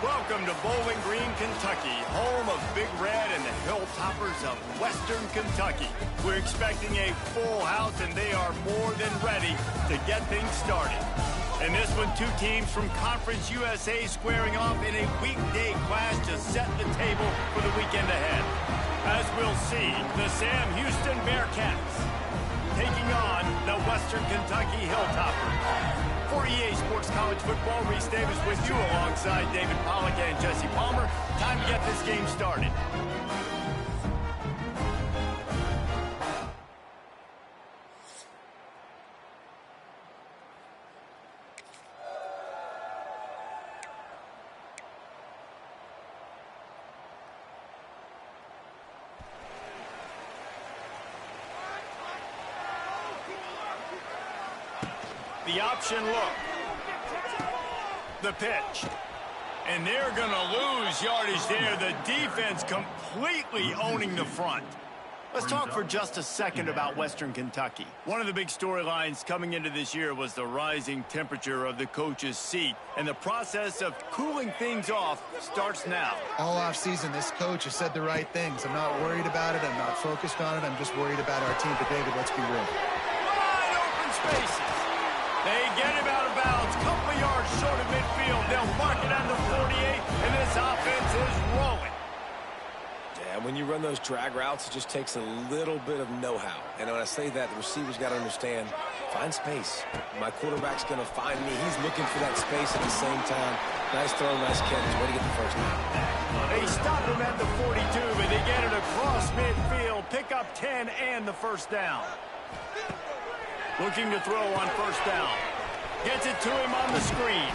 Welcome to Bowling Green, Kentucky, home of Big Red and the Hilltoppers of Western Kentucky. We're expecting a full house, and they are more than ready to get things started. In this one, two teams from Conference USA squaring off in a weekday clash to set the table for the weekend ahead. As we'll see, the Sam Houston Bearcats taking on the Western Kentucky Hilltoppers. For EA Sports College Football, Reese Davis with you alongside David Pollack and Jesse Palmer. Time to get this game started. The option look. The pitch. And they're going to lose yardage there. The defense completely owning the front. Let's talk for just a second about Western Kentucky. One of the big storylines coming into this year was the rising temperature of the coach's seat. And the process of cooling things off starts now. All offseason, this coach has said the right things. I'm not worried about it. I'm not focused on it. I'm just worried about our team. But, David, let's be real. Wide open spaces. They get him out of bounds, couple of yards short of midfield. They'll mark it on the 48, and this offense is rolling. Yeah, when you run those drag routes, it just takes a little bit of know-how. And when I say that, the receiver's got to understand, find space. My quarterback's going to find me. He's looking for that space at the same time. Nice throw, nice catch. Way to get the first down. They stop him at the 42, but they get it across midfield. Pick up 10 and the first down. Looking to throw on first down. Gets it to him on the screen.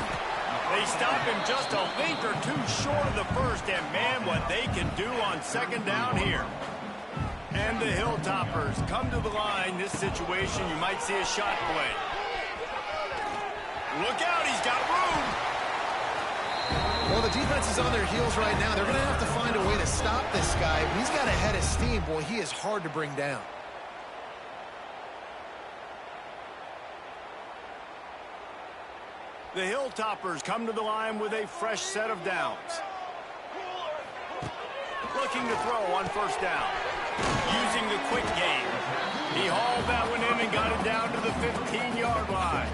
They stop him just a length or two short of the first, and man, what they can do on second down here. And the Hilltoppers come to the line. This situation, you might see a shot play. Look out, he's got room. Well, the defense is on their heels right now. They're going to have to find a way to stop this guy. He's got a head of steam. Boy, he is hard to bring down. The Hilltoppers come to the line with a fresh set of downs. Looking to throw on first down. Using the quick game. He hauled that one in and got it down to the 15-yard line.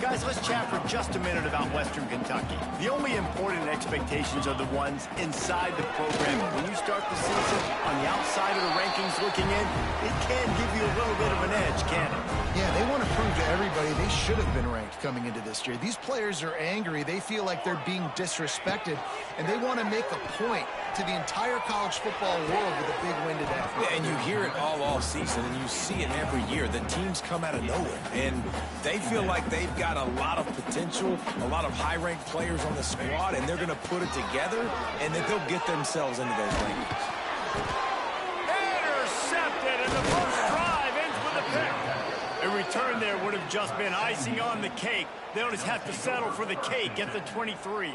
Guys, let's chat for just a minute about Western Kentucky. The only important expectations are the ones inside the program. When you start the season on the outside of the rankings looking in, it can give you a little bit of an edge, can't it? Yeah, they want to prove to everybody they should have been ranked coming into this year. These players are angry. They feel like they're being disrespected, and they want to make a point to the entire college football world with a big win today. Yeah, and you hear it all season, and you see it every year. The teams come out of nowhere, and they feel like they've got a lot of potential, a lot of high-ranked players on the squad, and they're going to put it together, and then they'll get themselves into those rankings. Intercepted, and the first drive ends with a pick. A return there would have just been icing on the cake. They'll just have to settle for the cake at the 23.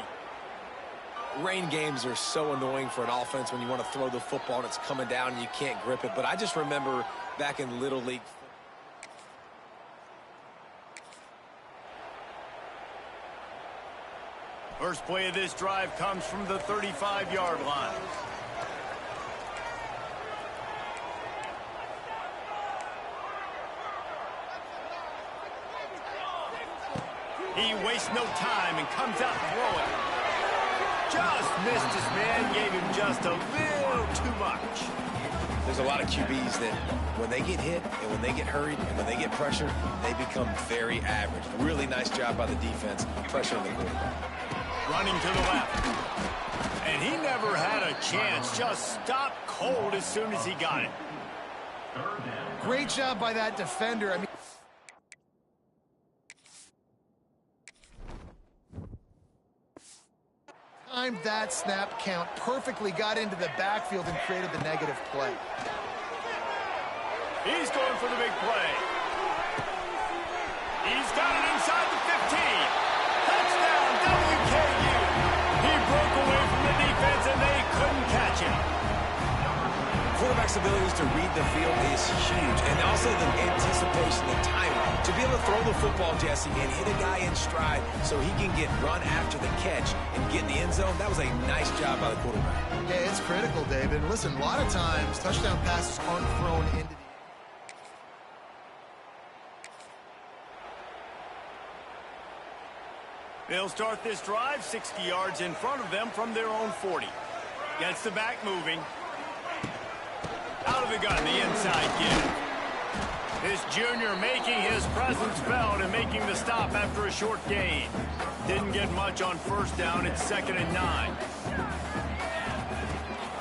Rain games are so annoying for an offense when you want to throw the football and it's coming down and you can't grip it. But I just remember back in Little League. First play of this drive comes from the 35-yard line. He wastes no time and comes out throwing. Just missed his man, gave him just a little too much. There's a lot of QBs that when they get hit and when they get hurried and when they get pressured, they become very average. Really nice job by the defense, pressuring the quarterback. Running to the left. And he never had a chance. Just stopped cold as soon as he got it. Great job by that defender. I mean, timed that snap count, perfectly got into the backfield and created the negative play. He's going for the big play. He's got it inside the 15. Touchdown, WKU. He broke away from the defense and they couldn't catch him. Quarterback quarterback's abilities to read the field is huge, and also the anticipation, the timing. To be able to throw the football, Jesse, and hit a guy in stride so he can get run after the catch and get in the end zone, that was a nice job by the quarterback. Yeah, it's critical, David. And listen, a lot of times touchdown passes aren't thrown into the... They'll start this drive 60 yards in front of them from their own 40. Gets the back moving. Out of the gun, the inside give. This junior making his presence felt and making the stop after a short gain. Didn't get much on first down. It's 2nd and 9.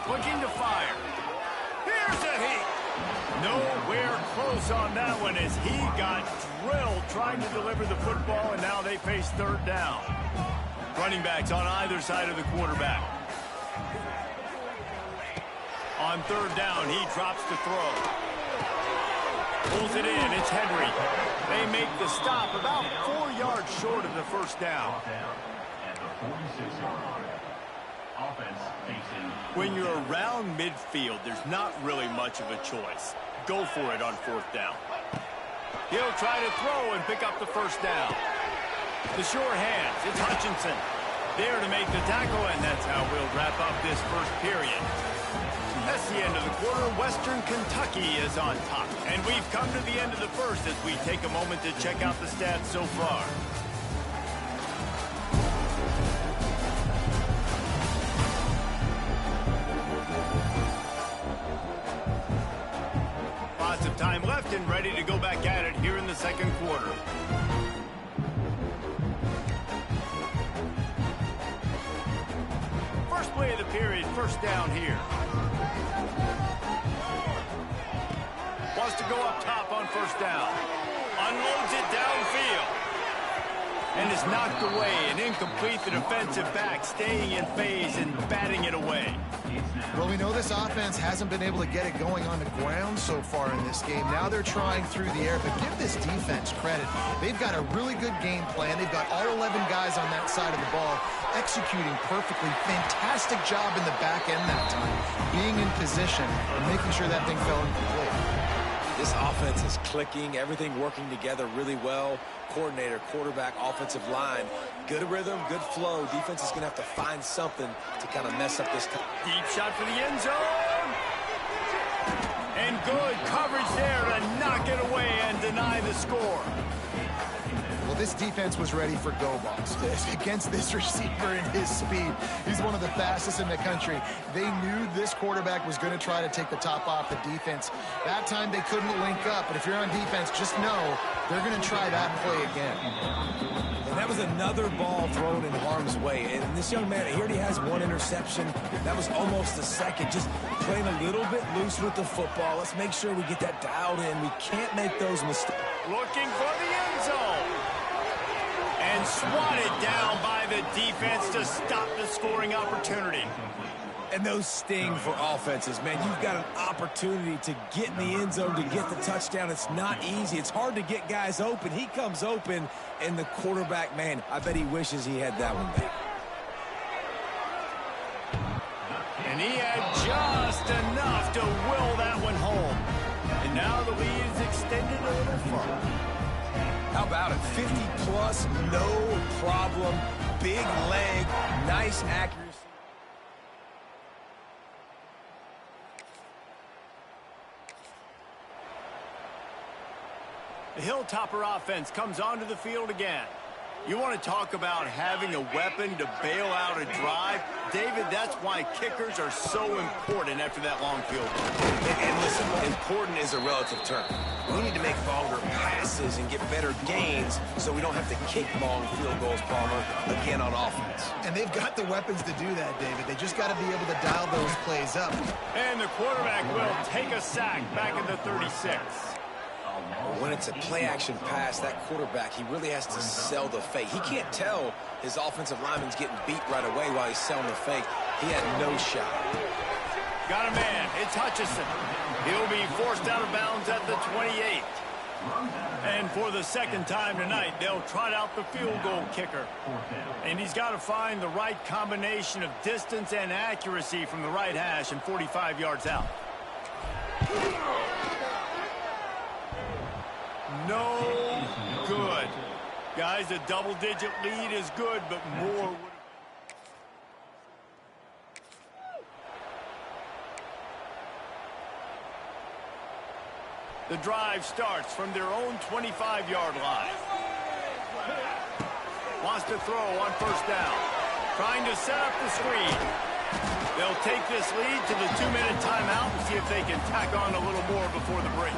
Looking to fire. Here's a heat. Nowhere close on that one as he got drilled trying to deliver the football, and now they face 3rd down. Running backs on either side of the quarterback. On 3rd down, he drops to throw. Pulls it in, it's Henry. They make the stop about 4 yards short of the first down. When you're around midfield, there's not really much of a choice. Go for it on 4th down. He'll try to throw and pick up the first down. The sure hands, it's Hutchinson. There to make the tackle, and that's how we'll wrap up this first period. That's the end of the quarter. Western Kentucky is on top. And we've come to the end of the first as we take a moment to check out the stats so far. Lots of time left and ready to go back at it here in the second quarter. First play of the period, first down here. Wants to go up top on first down. Unloads it downfield. And is knocked away and incomplete. The defensive back staying in phase and batting it away. Well, we know this offense hasn't been able to get it going on the ground so far in this game. Now they're trying through the air, but give this defense credit. They've got a really good game plan. They've got all 11 guys on that side of the ball executing perfectly. Fantastic job in the back end that time, being in position and making sure that thing fell into place. This offense is clicking, everything working together really well. Coordinator, quarterback, offensive line, good rhythm, good flow. Defense is going to have to find something to kind of mess up this. Deep shot for the end zone. And good coverage there to knock it away and deny the score. Well, this defense was ready for go balls against this receiver and his speed. He's one of the fastest in the country. They knew this quarterback was going to try to take the top off the defense. That time they couldn't link up, but if you're on defense, just know they're going to try that play again. And that was another ball thrown in harm's way. And this young man, he already has one interception. That was almost a second. Just playing a little bit loose with the football. Let's make sure we get that dialed in. We can't make those mistakes. Looking for the end zone. And swatted down by the defense to stop the scoring opportunity. And those sting for offenses, man. You've got an opportunity to get in the end zone, to get the touchdown. It's not easy. It's hard to get guys open. He comes open, and the quarterback, man, I bet he wishes he had that one back. And he had just enough to will that one home. And now the lead is extended a little further. How about it? 50-plus, no problem. Big leg, nice accuracy. The Hilltopper offense comes onto the field again. You want to talk about having a weapon to bail out a drive? David, that's why kickers are so important after that long field goal. And listen, important is a relative term. We need to make longer passes and get better gains so we don't have to kick long field goals, Palmer, again on offense. And they've got the weapons to do that, David. They just got to be able to dial those plays up. And the quarterback will take a sack back in the 36. When it's a play-action pass, that quarterback, he really has to sell the fake. He can't tell his offensive lineman's getting beat right away while he's selling the fake. He had no shot. Got a man. It's Hutchinson. He'll be forced out of bounds at the 28. And for the second time tonight, they'll trot out the field goal kicker. And he's got to find the right combination of distance and accuracy from the right hash and 45 yards out. No good. Guys, a double-digit lead is good, but more would. The drive starts from their own 25-yard line. Wants to throw on first down. Trying to set up the screen. They'll take this lead to the 2-minute timeout and see if they can tack on a little more before the break.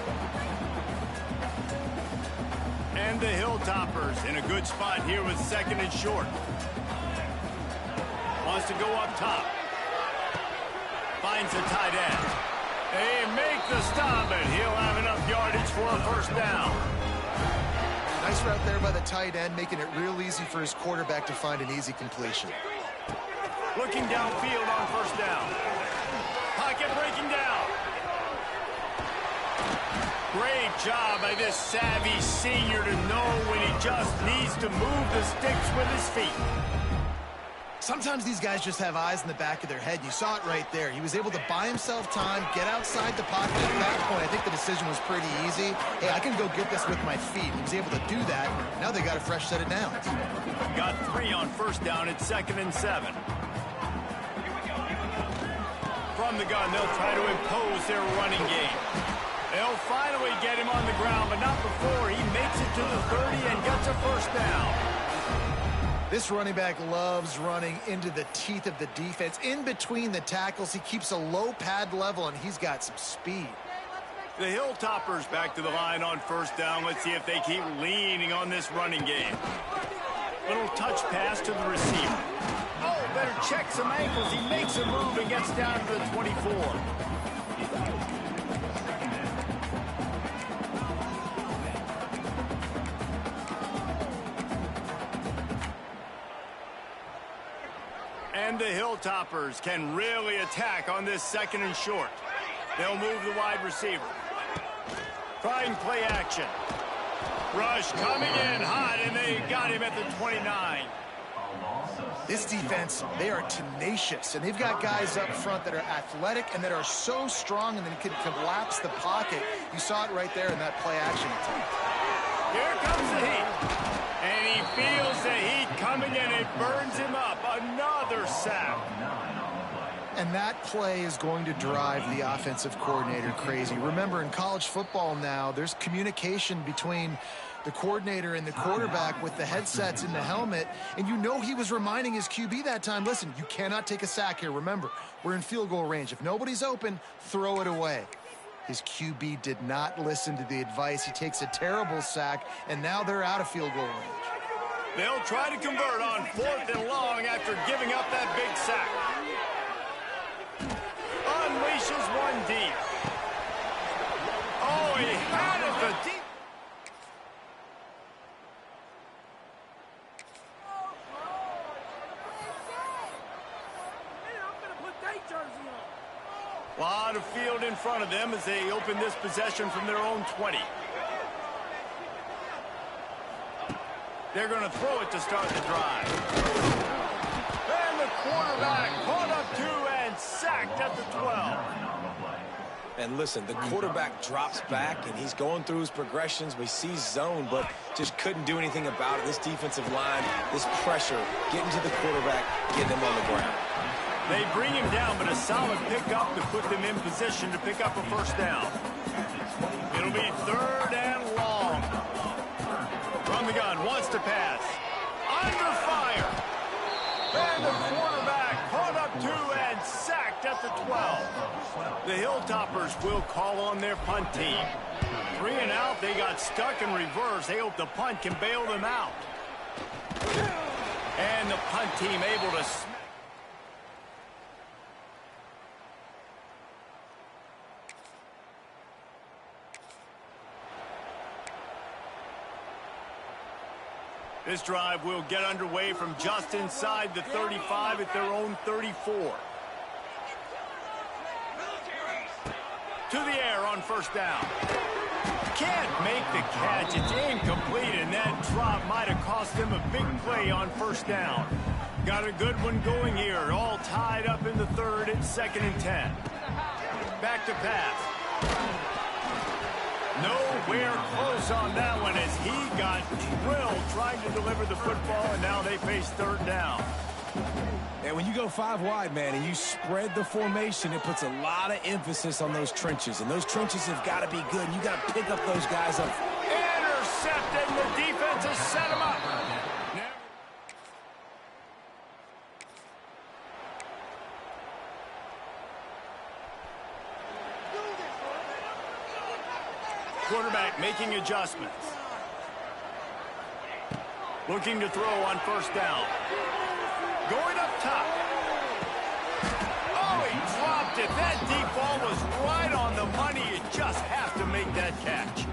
And the Hilltoppers in a good spot here with 2nd and short. Wants to go up top. Finds a tight end. They make the stop, and he'll have enough yardage for a first down. Nice route there by the tight end, making it real easy for his quarterback to find an easy completion. Looking downfield on first down. Pocket breaking down. Great job by this savvy senior to know when he just needs to move the sticks with his feet. Sometimes these guys just have eyes in the back of their head. You saw it right there. He was able to buy himself time, get outside the pocket. At that point, I think the decision was pretty easy. Hey, I can go get this with my feet. He was able to do that. Now they got a fresh set of downs. Got 3 on first down at 2nd and 7. From the gun, they'll try to impose their running game. They'll finally get him on the ground, but not before he makes it to the 30 and gets a first down. This running back loves running into the teeth of the defense. In between the tackles, he keeps a low pad level, and he's got some speed. The Hilltoppers back to the line on first down. Let's see if they keep leaning on this running game. Little touch pass to the receiver. Oh, better check some ankles. He makes a move and gets down to the 24. And the Hilltoppers can really attack on this 2nd and short. They'll move the wide receiver. Trying play action. Rush coming in hot, and they got him at the 29. This defense, they are tenacious, and they've got guys up front that are athletic and that are so strong and that can collapse the pocket. You saw it right there in that play action attempt. Here comes the heat. And he feels the heat coming in. It burns him up. Another sack. And that play is going to drive the offensive coordinator crazy. Remember, in college football now, there's communication between the coordinator and the quarterback with the headsets in the helmet. And you know he was reminding his QB that time, listen, you cannot take a sack here. Remember, we're in field goal range. If nobody's open, throw it away. His QB did not listen to the advice. He takes a terrible sack, and now they're out of field goal range. They'll try to convert on 4th and long after giving up that big sack. Unleashes one deep. Oh, he had it for deep. A lot of field in front of them as they open this possession from their own 20. They're going to throw it to start the drive. And the quarterback caught up 2 and sacked at the 12. And listen, the quarterback drops back, and he's going through his progressions. We see zone, but just couldn't do anything about it. This defensive line, this pressure, getting to the quarterback, getting him on the ground. They bring him down, but a solid pickup to put them in position to pick up a first down. It'll be 3rd and long. From the gun, wants to pass. Under fire. And the quarterback caught up 2 and sacked at the 12. The Hilltoppers will call on their punt team. 3 and out, they got stuck in reverse. They hope the punt can bail them out. And the punt team able to... This drive will get underway from just inside the 35 at their own 34. To the air on first down. Can't make the catch. It's incomplete, and that drop might have cost them a big play on first down. Got a good one going here. All tied up in the 3rd at 2nd and 10. Back to pass. Nowhere close on that one as he got drilled trying to deliver the football, and now they face third down. And when you go 5 wide, man, and you spread the formation, it puts a lot of emphasis on those trenches. And those trenches have got to be good. And you got to pick up those guys up. Intercepted. The defense has set him up. Quarterback making adjustments. Looking to throw on first down. Going up top. Oh, he dropped it. That deep ball was right on the money. You just have to make that catch.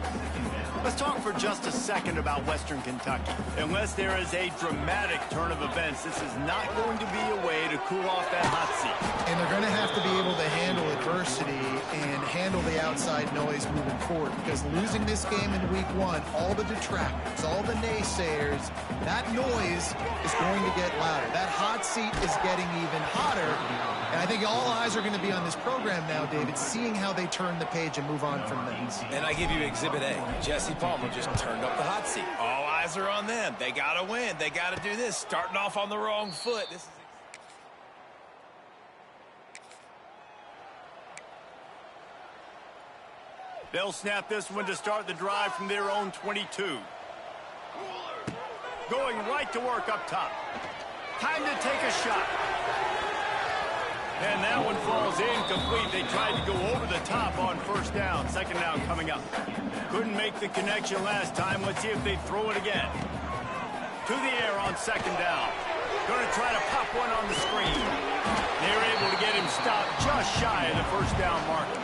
Let's talk for just a second about Western Kentucky. Unless there is a dramatic turn of events, this is not going to be a way to cool off that hot seat. And they're going to have to be able to handle adversity and handle the outside noise moving forward, because losing this game in week 1, all the detractors, all the naysayers, that noise is going to get louder. That hot seat is getting even hotter. And I think all eyes are going to be on this program now, David, seeing how they turn the page and move on from this. And I give you Exhibit A. Jesse Palmer just turned up the hot seat. All eyes are on them. They got to win. They got to do this. Starting off on the wrong foot. This is They'll snap this one to start the drive from their own 22. Going right to work up top. Time to take a shot. And that one falls incomplete. They tried to go over the top on first down. Second down coming up. Couldn't make the connection last time. Let's see if they throw it again. To the air on second down. Going to try to pop one on the screen. They're able to get him stopped just shy of the first down marker.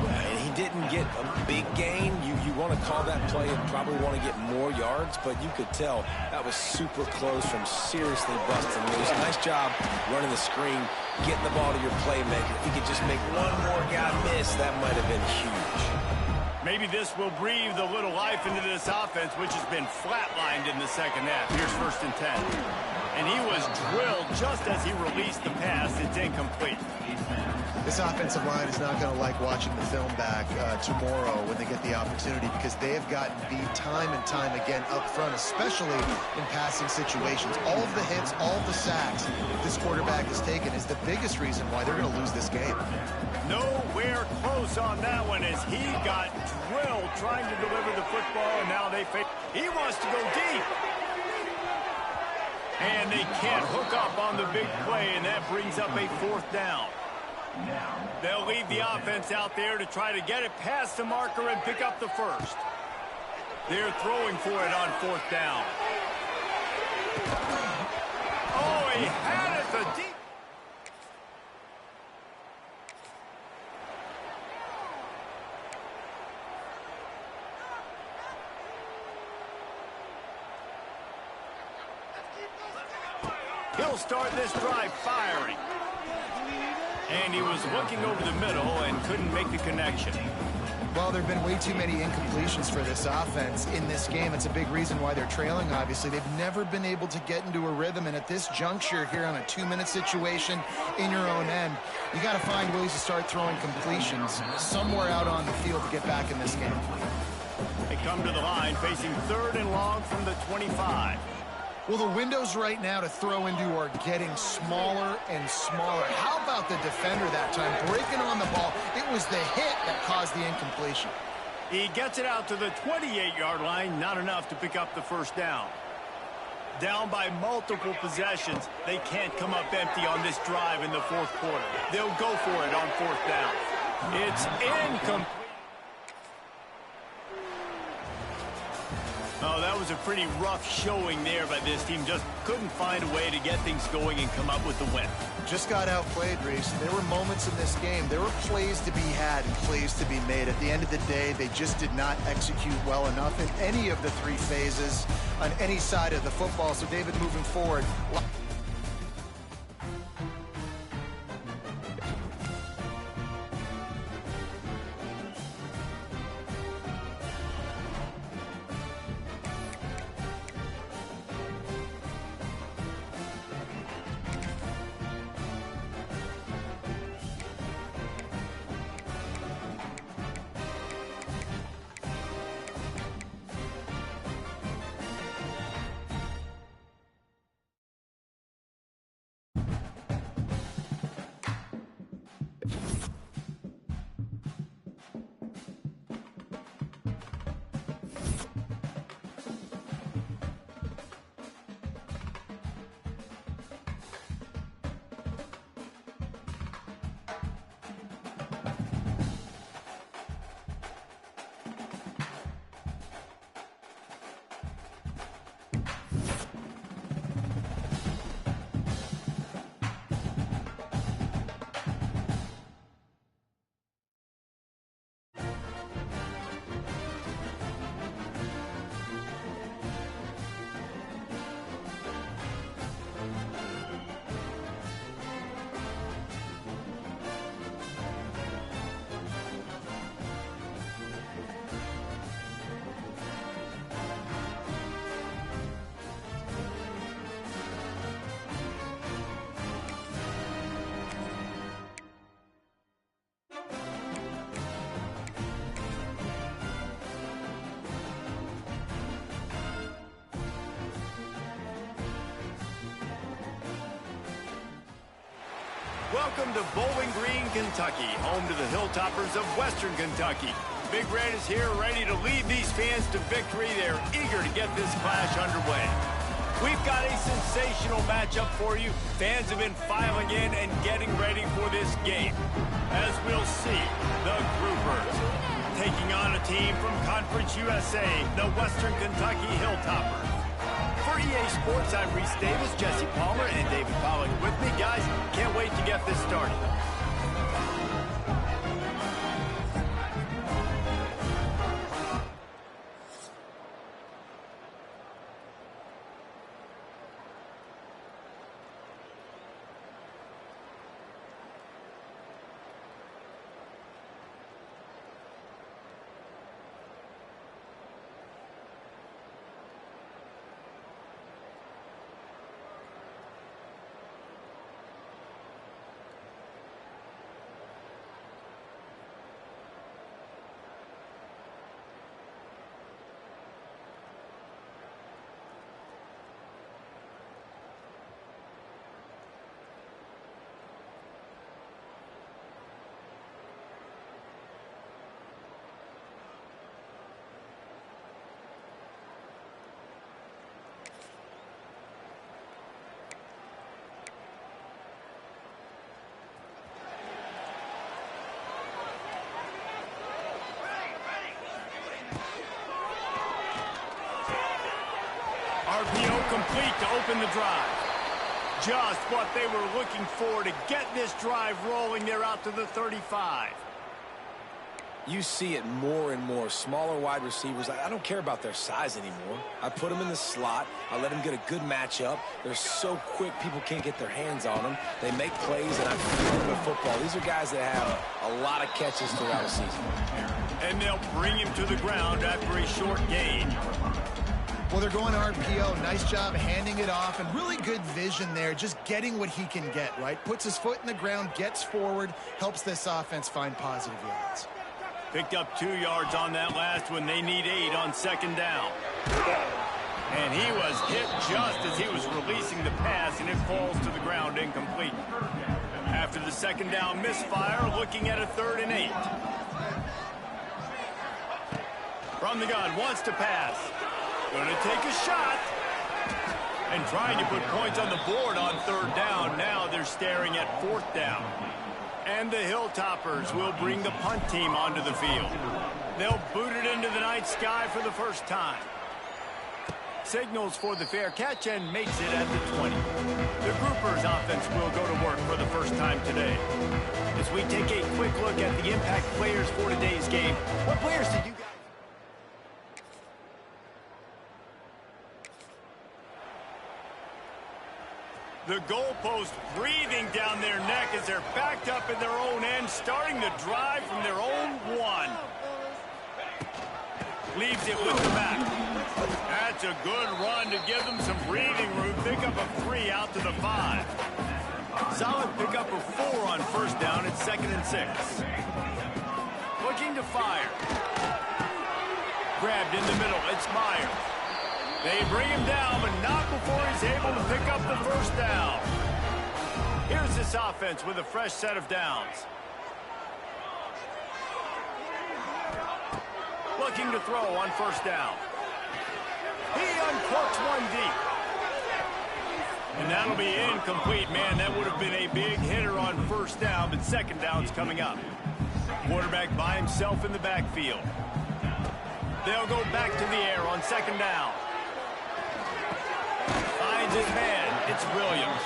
And he didn't get a big gain. You want to call that play and probably want to get more yards, but you could tell that was super close from seriously busting loose. Nice job running the screen, getting the ball to your playmaker. If he could just make one more guy miss, that might have been huge. Maybe this will breathe a little life into this offense, which has been flatlined in the second half. Here's 1st and 10. And he was drilled just as he released the pass. It's incomplete. This offensive line is not going to like watching the film back tomorrow when they get the opportunity, because they have gotten beat time and time again up front, especially in passing situations. All of the hits, all of the sacks this quarterback has taken is the biggest reason why they're going to lose this game. Nowhere close on that one as he got drilled trying to deliver the football, and now they face. He wants to go deep. And they can't hook up on the big play, and that brings up a 4th down. They'll leave the offense out there to try to get it past the marker and pick up the first. They're throwing for it on 4th down. Oh, he had it the deep. He'll start this drive firing. And he was looking over the middle and couldn't make the connection. Well, there have been way too many incompletions for this offense in this game. It's a big reason why they're trailing, obviously. They've never been able to get into a rhythm, and at this juncture here on a 2-minute situation in your own end, you got to find ways to start throwing completions somewhere out on the field to get back in this game. They come to the line facing 3rd and long from the 25. Well, the windows right now to throw into are getting smaller and smaller. How about the defender that time breaking on the ball? It was the hit that caused the incompletion. He gets it out to the 28-yard line, not enough to pick up the first down. Down by multiple possessions, they can't come up empty on this drive in the 4th quarter. They'll go for it on 4th down. It's incomplete. Oh, that was a pretty rough showing there by this team. Just couldn't find a way to get things going and come up with the win. Just got outplayed, Reese. There were moments in this game. There were plays to be had and plays to be made. At the end of the day, they just did not execute well enough in any of the 3 phases on any side of the football. So, David, moving forward. Welcome to Bowling Green, Kentucky, home to the Hilltoppers of Western Kentucky. Big Red is here ready to lead these fans to victory. They're eager to get this clash underway. We've got a sensational matchup for you. Fans have been filing in and getting ready for this game. As we'll see, the Groupers taking on a team from Conference USA, the Western Kentucky Hilltoppers. For EA Sports, I'm Reese Davis, Jesse Palmer, and David Pollock with me. Guys, can't wait to get this started. RPO complete to open the drive. Just what they were looking for to get this drive rolling. They're out to the 35. You see it more and more. Smaller wide receivers, I don't care about their size anymore. I put them in the slot. I let them get a good matchup. They're so quick, people can't get their hands on them. They make plays, and I feel them in football. These are guys that have a lot of catches throughout the season. And they'll bring him to the ground after a short gain. Well, they're going RPO. Nice job handing it off, and really good vision there, just getting what he can get, right? Puts his foot in the ground, gets forward, helps this offense find positive yards. Picked up 2 yards on that last one. They need 8 on second down. And he was hit just as he was releasing the pass, and it falls to the ground incomplete. After the second down misfire, looking at a 3rd and 8. From the gun, wants to pass. Going to take a shot. And trying to put points on the board on 3rd down. Now they're staring at 4th down. And the Hilltoppers will bring the punt team onto the field. They'll boot it into the night sky for the first time. Signals for the fair catch and makes it at the 20. The Groupers offense will go to work for the first time today. As we take a quick look at the impact players for today's game, what players did you guys... The goalpost breathing down their neck as they're backed up in their own end, starting the drive from their own 1. Leaves it with the back. That's a good run to give them some breathing room. Pick up a 3 out to the 5. Solid pickup of 4 on 1st down. It's 2nd and 6. Looking to fire. Grabbed in the middle. It's Meyer. They bring him down, but not before he's able to pick up the 1st down. Here's this offense with a fresh set of downs. Looking to throw on 1st down. He uncorks 1 deep. And that'll be incomplete. Man, that would have been a big hitter on 1st down, but 2nd down's coming up. Quarterback by himself in the backfield. They'll go back to the air on 2nd down. Finds his man. It's Williams.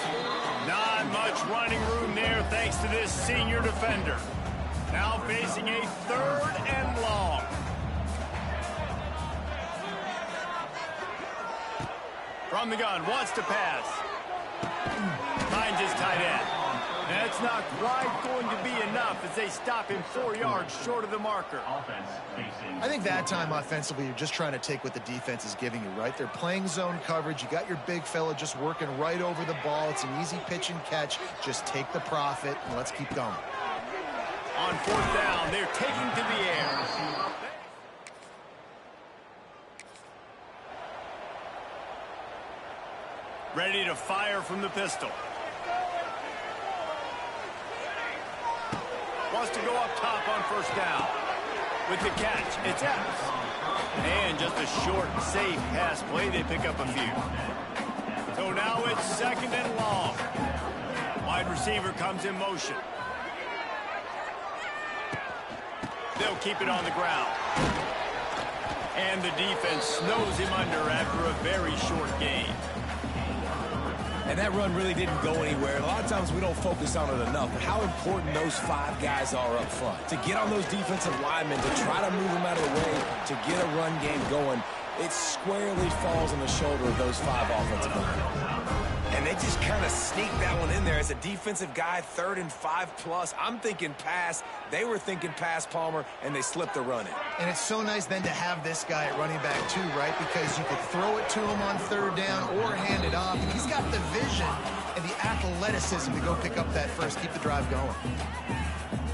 Not much running room there thanks to this senior defender. Now facing a 3rd and long. From the gun, wants to pass. Finds his tight end. That's not quite going to be enough as they stop him 4 yards short of the marker. I think that time offensively, you're just trying to take what the defense is giving you, right? They're playing zone coverage. You got your big fella just working right over the ball. It's an easy pitch and catch. Just take the profit and let's keep going. On 4th down, they're taking to the air. Ready to fire from the pistol. Wants to go up top on first down. With the catch, it's Epps. And just a short, safe pass play. They pick up a few. So now it's second and long. Wide receiver comes in motion. They'll keep it on the ground. And the defense snows him under after a very short gain. And that run really didn't go anywhere. A lot of times we don't focus on it enough, but how important those 5 guys are up front. To get on those defensive linemen, to try to move them out of the way, to get a run game going, it squarely falls on the shoulder of those 5 offensive linemen. And they just kind of sneaked that one in there. As a defensive guy, 3rd and 5+. I'm thinking pass. They were thinking pass, Palmer, and they slipped the run in. And it's so nice then to have this guy at running back too, right? Because you could throw it to him on 3rd down or hand it off. And he's got the vision and the athleticism to go pick up that first, keep the drive going.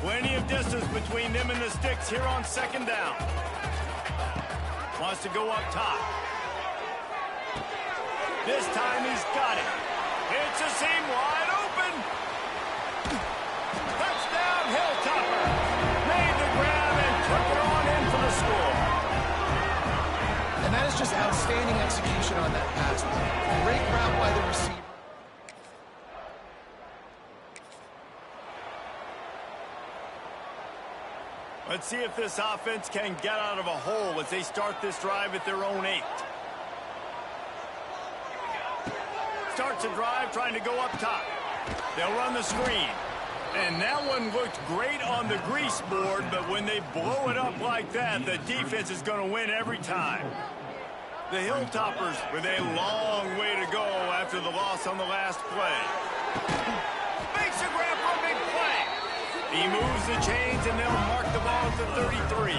Plenty of distance between them and the sticks here on 2nd down. Wants to go up top. This time he's got it. It's a seam wide open. Touchdown, Hilltopper. Made the grab and took it on in for the score. And that is just outstanding execution on that pass. Great route by the receiver. Let's see if this offense can get out of a hole as they start this drive at their own 8. Starts a drive trying to go up top. They'll run the screen. And that one looked great on the grease board, but when they blow it up like that, the defense is going to win every time. The Hilltoppers with a long way to go after the loss on the last play. Makes a grab for a big play. He moves the chains, and they'll mark the ball at the 33.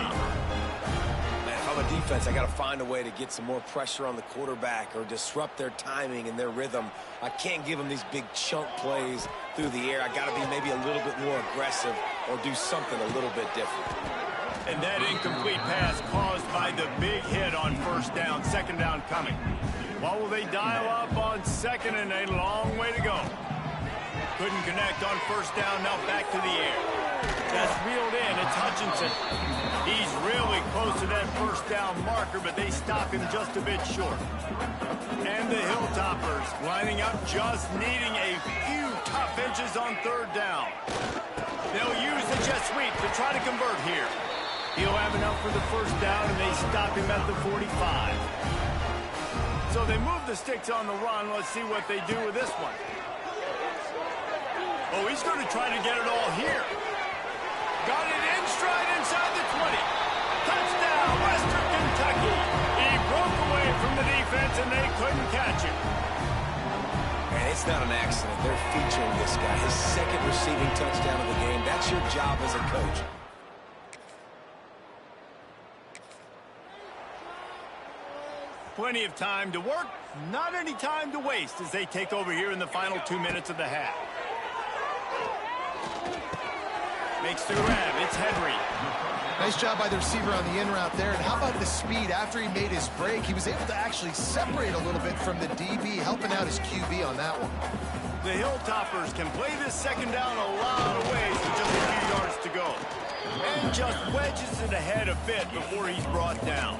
On the defense, I got to find a way to get some more pressure on the quarterback or disrupt their timing and their rhythm. I can't give them these big chunk plays through the air. I got to be maybe a little bit more aggressive or do something a little bit different. And that incomplete pass caused by the big hit on first down, 2nd down coming. What will they dial up on 2nd and a long way to go? Couldn't connect on first down, now back to the air. That's reeled in, it's Hutchinson. He's really close to that first down marker, but they stop him just a bit short. And the Hilltoppers lining up, just needing a few tough inches on 3rd down. They'll use the jet sweep to try to convert here. He'll have enough for the first down, and they stop him at the 45. So they move the sticks on the run. Let's see what they do with this one. Oh, he's going to try to get it all here. Got it in stride inside the 20. Touchdown, Western Kentucky. He broke away from the defense, and they couldn't catch him. And it's not an accident. They're featuring this guy. His 2nd receiving touchdown of the game. That's your job as a coach. Plenty of time to work, not any time to waste as they take over here in the final 2 minutes of the half. Makes the grab. It's Henry. Nice job by the receiver on the in route there. And how about the speed? After he made his break, he was able to actually separate a little bit from the DB, helping out his QB on that one. The Hilltoppers can play this 2nd down a lot of ways with just a few yards to go. And just wedges it ahead a bit before he's brought down.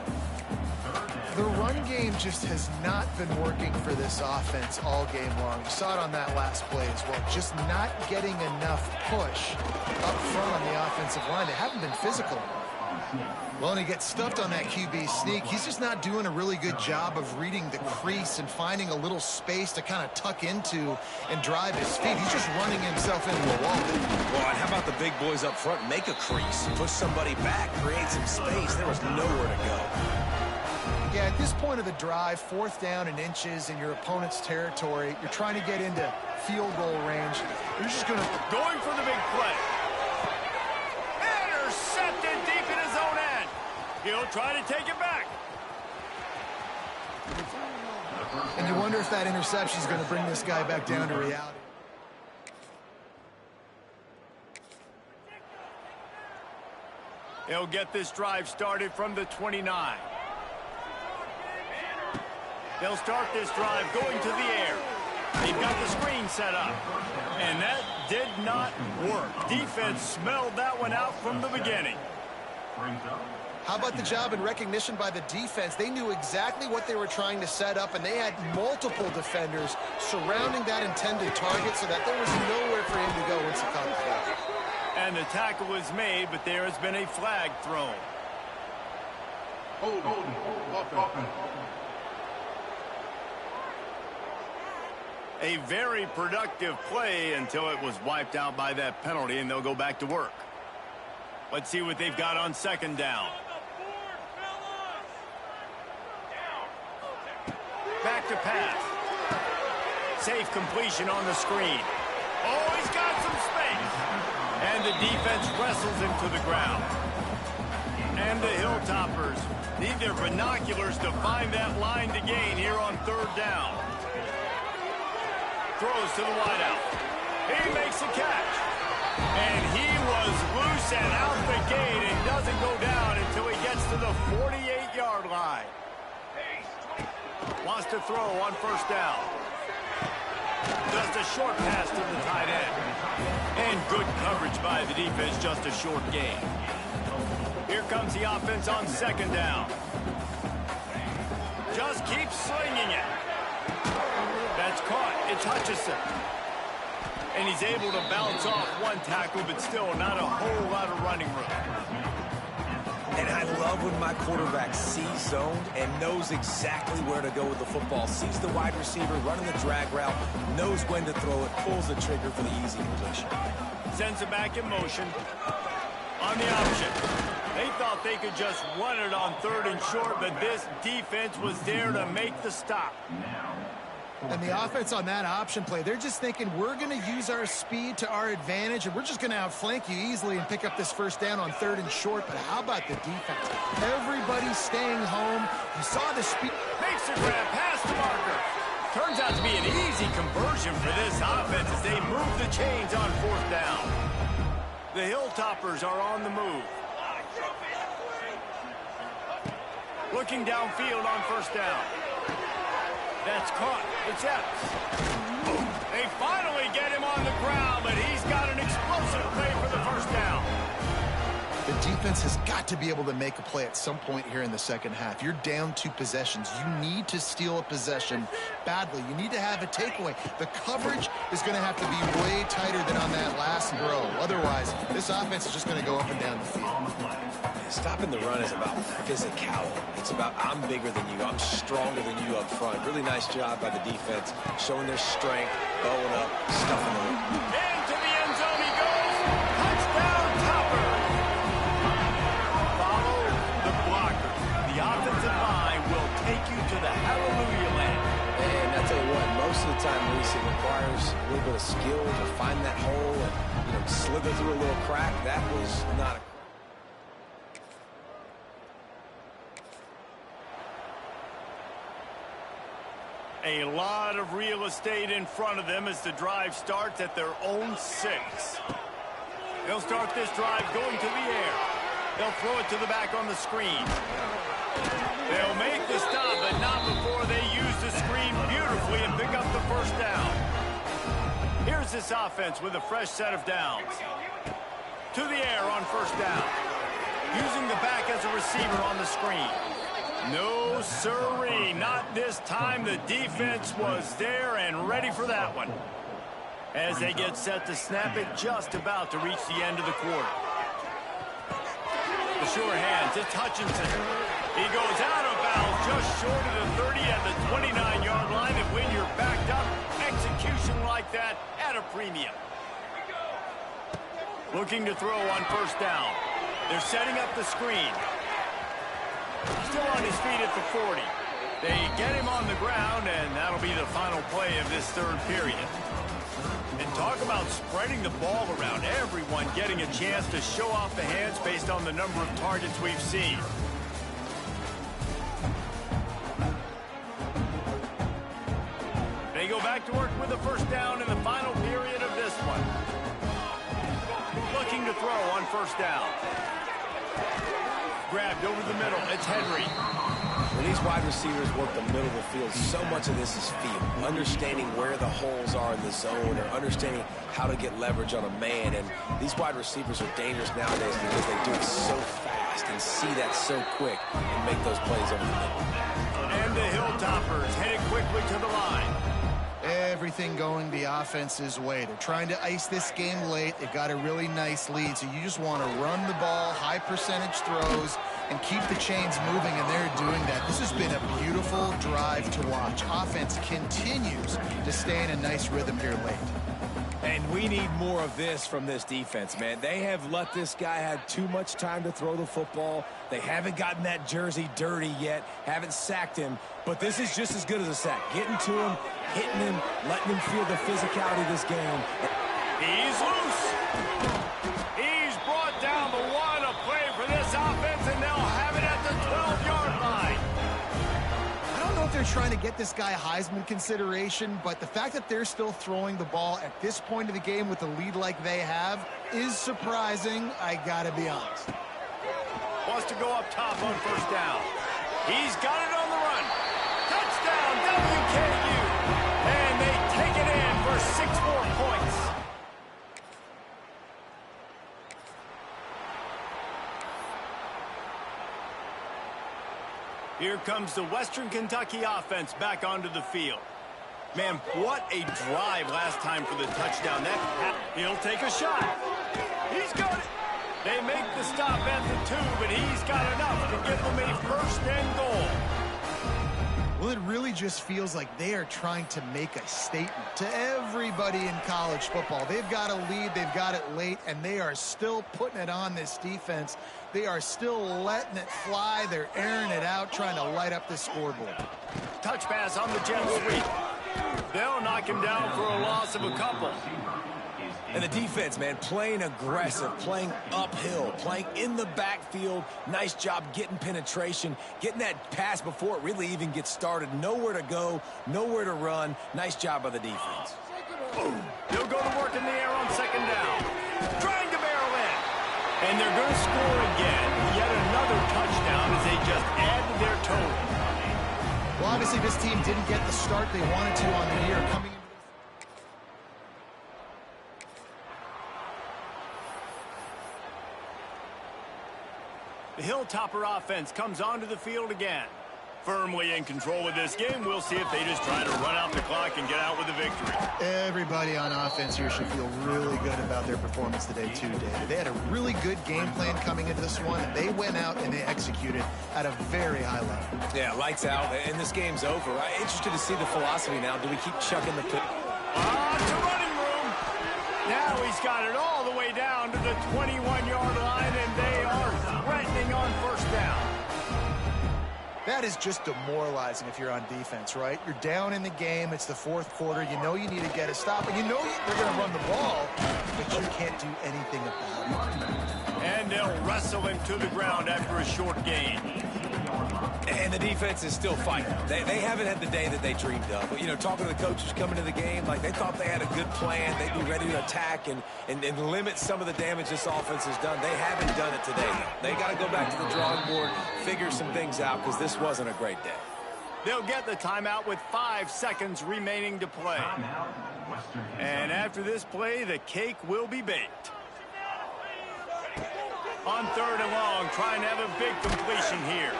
The run game just has not been working for this offense all game long. We saw it on that last play as well. Just not getting enough push up front on the offensive line. They haven't been physical. Well, and he gets stuffed on that QB sneak. He's just not doing a really good job of reading the crease and finding a little space to kind of tuck into and drive his feet. He's just running himself into a wall. Well, and how about the big boys up front? Make a crease, push somebody back, create some space. There was nowhere to go. Yeah, at this point of the drive, 4th down and inches in your opponent's territory, you're trying to get into field goal range. You're just going to... Going for the big play. Intercepted deep in his own end. He'll try to take it back. And you wonder if that interception is going to bring this guy back down to reality. He'll get this drive started from the 29. They'll start this drive going to the air. They've got the screen set up. And that did not work. Defense smelled that one out from the beginning. How about the job and recognition by the defense? They knew exactly what they were trying to set up, and they had multiple defenders surrounding that intended target so that there was nowhere for him to go once he caught the ball. And the tackle was made, but there has been a flag thrown. A very productive play until it was wiped out by that penalty, and they'll go back to work. Let's see what they've got on second down. Back to pass. Safe completion on the screen. Oh, he's got some space. And the defense wrestles him to the ground. And the Hilltoppers need their binoculars to find that line to gain here on third down. Throws to the wideout. He makes a catch. And he was loose and out the gate and doesn't go down until he gets to the 48-yard line. Wants to throw on first down. Just a short pass to the tight end. And good coverage by the defense, just a short gain. Here comes the offense on second down. Just keeps slinging it. That's caught. It's Hutchinson. And he's able to bounce off one tackle, but still not a whole lot of running room. And I love when my quarterback sees zoned and knows exactly where to go with the football. Sees the wide receiver running the drag route, knows when to throw it, pulls the trigger for the easy completion. Sends it back in motion. On the option. They thought they could just run it on third and short, but this defense was there to make the stop. And the offense on that option play, they're just thinking we're going to use our speed to our advantage, and we're just going to outflank you easily and pick up this first down on third and short. But how about the defense? Everybody's staying home. You saw the speed. Makes the grab past the marker. Turns out to be an easy conversion for this offense as they move the chains on fourth down. The Hilltoppers are on the move. Looking downfield on first down. That's caught. It's Epps. They finally get him on the ground, but he's got an explosive play for the first down. The defense has got to be able to make a play at some point here in the second half. You're down 2 possessions. You need to steal a possession badly. You need to have a takeaway. The coverage is going to have to be way tighter than on that last throw. Otherwise, this offense is just going to go up and down the field. Stopping the run is about physicality. It's about I'm bigger than you. I'm stronger than you up front. Really nice job by the defense, showing their strength, bowing up, stuffing the run. Into the end zone he goes. Touchdown, Topper. Follow the blocker. The offensive line will take you to the hallelujah land. And I tell you what, most of the time, Maurice, it requires a little bit of skill to find that hole and slither through a little crack. That was not a A lot of real estate in front of them as the drive starts at their own 6. They'll start this drive going to the air. They'll throw it to the back on the screen. They'll make the stop, but not before they use the screen beautifully and pick up the first down. Here's this offense with a fresh set of downs. To the air on first down. Using the back as a receiver on the screen. No, sirree, not this time. The defense was there and ready for that one. As they get set to snap it, just about to reach the end of the quarter. The sure hands, it's Hutchinson. He goes out of bounds just short of the 30 at the 29-yard line. And when you're backed up, execution like that at a premium. Looking to throw on first down. They're setting up the screen. Still on his feet at the 40. They get him on the ground, and that'll be the final play of this third period. And talk about spreading the ball around. Everyone getting a chance to show off the hands based on the number of targets we've seen. They go back to work with the first down in the final period of this one. Looking to throw on first down. Grabbed over the middle. It's Henry. When these wide receivers work the middle of the field, so much of this is feel. Understanding where the holes are in the zone or understanding how to get leverage on a man. And these wide receivers are dangerous nowadays because they do it so fast and see that so quick and make those plays over the middle. And the Hilltoppers headed quickly to the line. Everything going the offense's way. They're trying to ice this game late. They've got a really nice lead, so you just want to run the ball, high percentage throws, and keep the chains moving, and they're doing that. This has been a beautiful drive to watch. Offense continues to stay in a nice rhythm here late. And we need more of this from this defense, man. They have let this guy have too much time to throw the football. They haven't gotten that jersey dirty yet, haven't sacked him, but this is just as good as a sack. Getting to him, hitting him, letting him feel the physicality of this game. He's loose. He's brought down the one, a play for this offense, and they'll have it at the 12-yard line. I don't know if they're trying to get this guy Heisman consideration, but the fact that they're still throwing the ball at this point of the game with a lead like they have is surprising, I gotta be honest. Wants to go up top on first down. He's got it on the run. Touchdown, WKU. And they take it in for 6 more points. Here comes the Western Kentucky offense back onto the field. Man, what a drive last time for the touchdown. He'll take a shot. He's got it. They make the stop at the 2, but he's got enough to give them a first and goal. Well, it really just feels like they are trying to make a statement to everybody in college football. They've got a lead, they've got it late, and they are still putting it on this defense. They are still letting it fly. They're airing it out, trying to light up the scoreboard. Touch pass on the jet sweep. They'll knock him down for a loss of a couple. And the defense, man, playing aggressive, playing uphill, playing in the backfield. Nice job getting penetration, getting that pass before it really even gets started. Nowhere to go, nowhere to run. Nice job by the defense. They'll go to work in the air on second down. Trying to barrel in. And they're going to score again. Yet another touchdown as they just add to their total. Well, obviously this team didn't get the start they wanted to on the year coming into the Hilltopper offense comes onto the field again. Firmly in control of this game. We'll see if they just try to run out the clock and get out with a victory. Everybody on offense here should feel really good about their performance today, too, David. They had a really good game plan coming into this one, and they went out and they executed at a very high level. Yeah, lights out, and this game's over. I'm interested to see the philosophy now. Do we keep chucking the pit? To running room. Now he's got it all the way down to the 21-yard line, and they are threatening on first down. That is just demoralizing if you're on defense, right? You're down in the game. It's the fourth quarter. You know you need to get a stop, and you know they're going to run the ball, but you can't do anything about it. And they'll wrestle him to the ground after a short gain. And the defense is still fighting. They haven't had the day that they dreamed of. But, you know, talking to the coaches coming to the game, like they thought they had a good plan. They'd be ready to attack and limit some of the damage this offense has done. They haven't done it today. They got to go back to the drawing board, figure some things out, because this wasn't a great day. They'll get the timeout with 5 seconds remaining to play. And after this play, the cake will be baked. On third and long, trying to have a big completion here.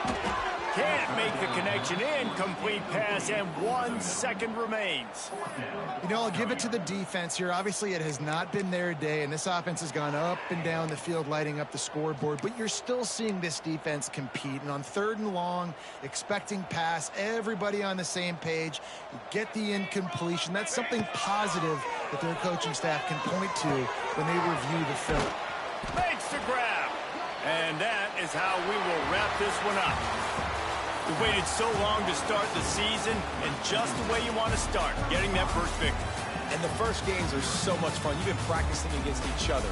Can't make the connection. Incomplete pass, and 1 second remains. You know, I'll give it to the defense here. Obviously, it has not been their day, and this offense has gone up and down the field, lighting up the scoreboard, but you're still seeing this defense compete. And on third and long, expecting pass, everybody on the same page, you get the incompletion. That's something positive that their coaching staff can point to when they review the film. Makes the grab. And that is how we will wrap this one up. We waited so long to start the season, and just the way you want to start, getting that first victory. And the first games are so much fun. You've been practicing against each other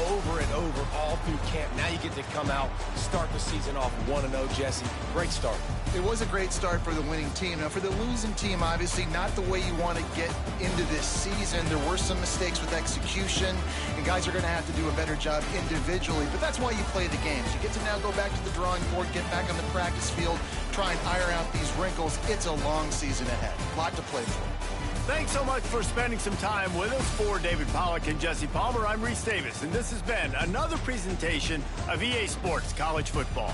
over and over all through camp. Now you get to come out, start the season off 1-0, Jesse. Great start. It was a great start for the winning team. Now, for the losing team, obviously not the way you want to get into this season. There were some mistakes with execution, and guys are going to have to do a better job individually. But that's why you play the games. You get to now go back to the drawing board, get back on the practice field, try and iron out these wrinkles. It's a long season ahead. A lot to play for. Thanks so much for spending some time with us. For David Pollack and Jesse Palmer, I'm Reese Davis, and this has been another presentation of EA Sports College Football.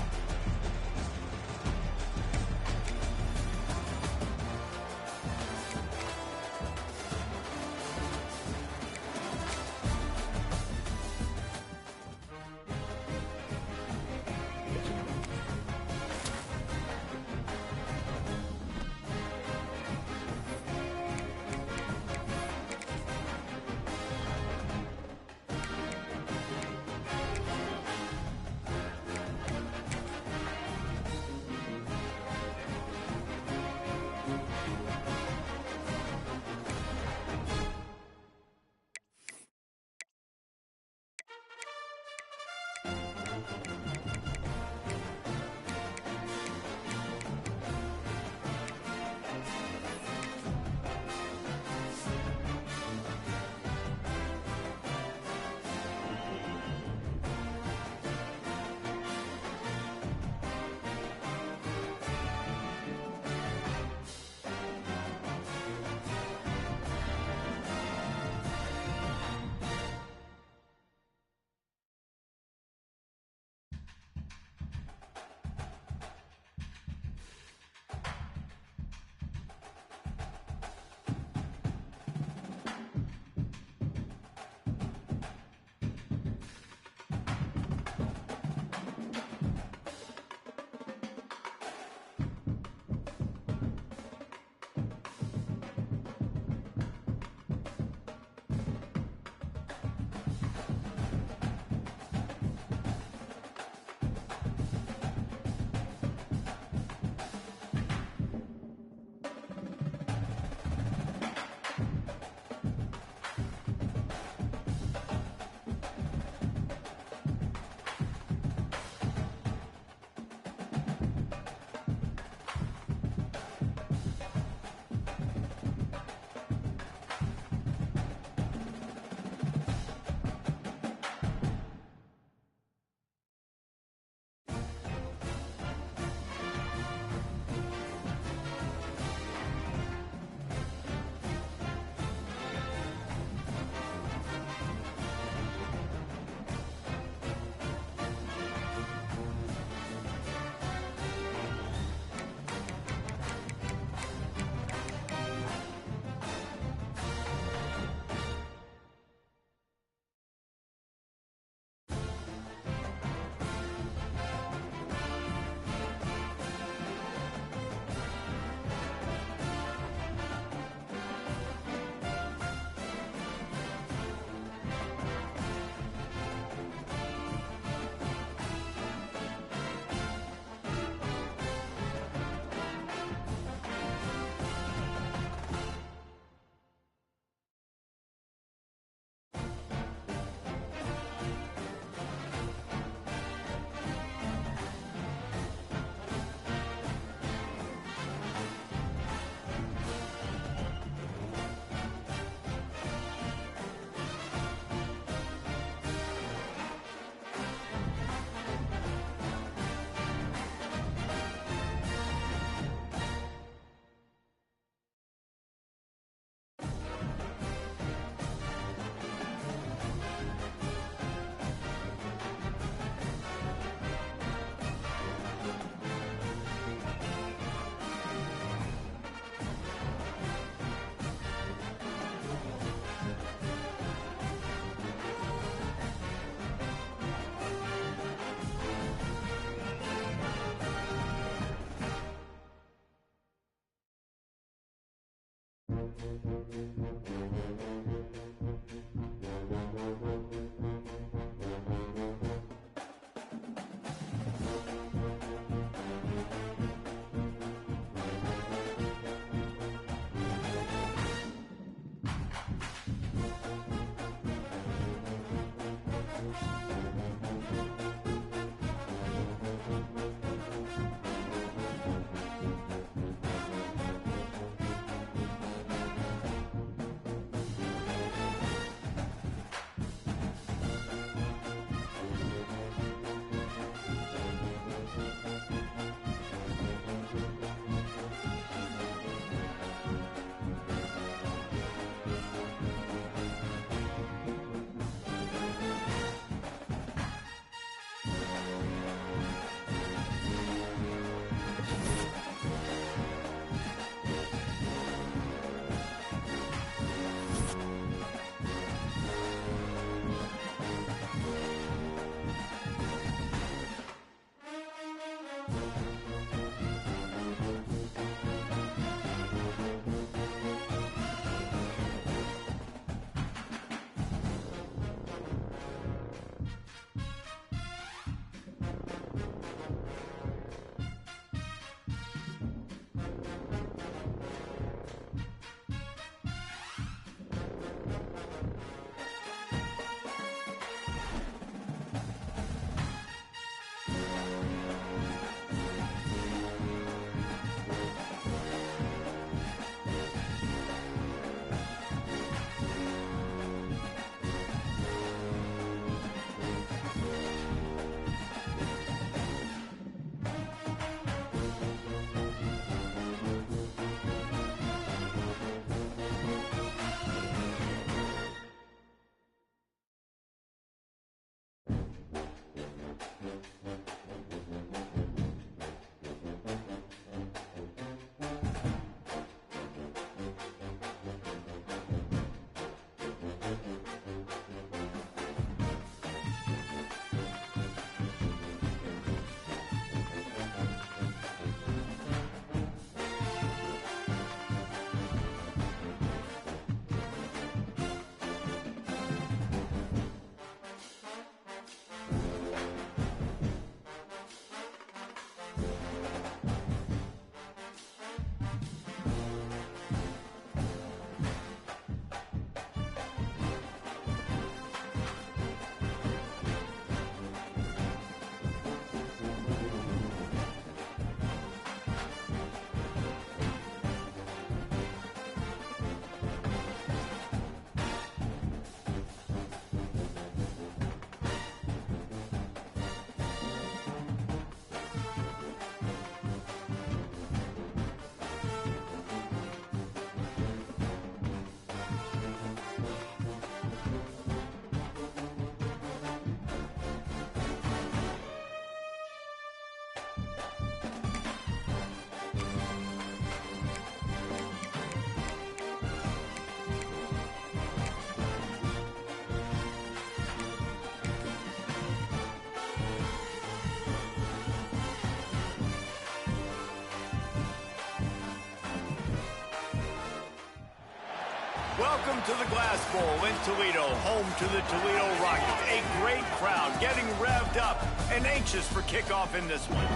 Welcome to the Glass Bowl in Toledo, home to the Toledo Rockets. A great crowd getting revved up and anxious for kickoff in this one.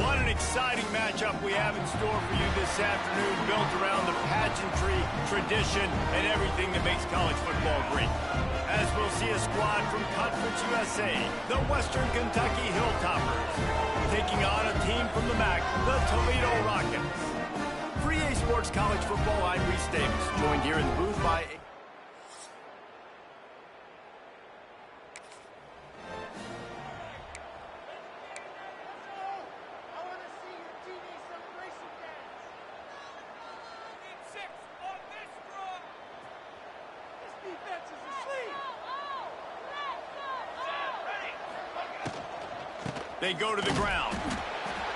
What an exciting matchup we have in store for you this afternoon, built around the pageantry, tradition, and everything that makes college football great. As we'll see a squad from Conference USA, the Western Kentucky Hilltoppers, taking on a team from the Mac, the Toledo Rockets. For EA Sports College Football, I'm Reese Davis, joined here in the booth by... They go to the ground.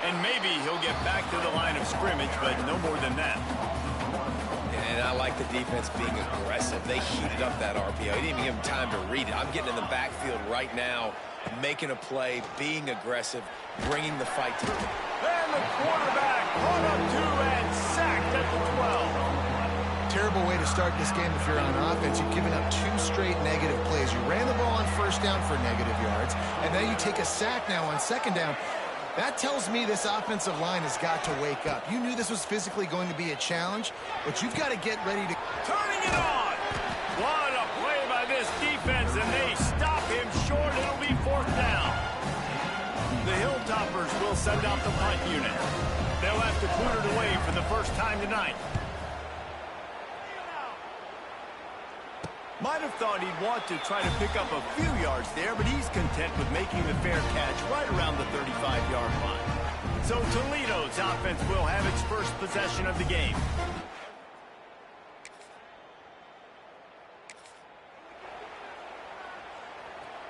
And maybe he'll get back to the line of scrimmage, but no more than that. And I like the defense being aggressive. They heated up that RPO. He didn't even give him time to read it. I'm getting in the backfield right now, making a play, being aggressive, bringing the fight to him. And the quarterback caught up to and sacked at the 12. Terrible way to start this game if you're on offense. You've given up 2 straight negative plays. You ran the ball on first down for negative yards, and now you take a sack now on second down. That tells me this offensive line has got to wake up. You knew this was physically going to be a challenge, but you've got to get ready to... Turning it on! What a play by this defense, and they stop him short. It'll be 4th down. The Hilltoppers will send out the punt unit. They'll have to clear it away for the first time tonight. Might have thought he'd want to try to pick up a few yards there, but he's content with making the fair catch right around the 35-yard line. So Toledo's offense will have its first possession of the game.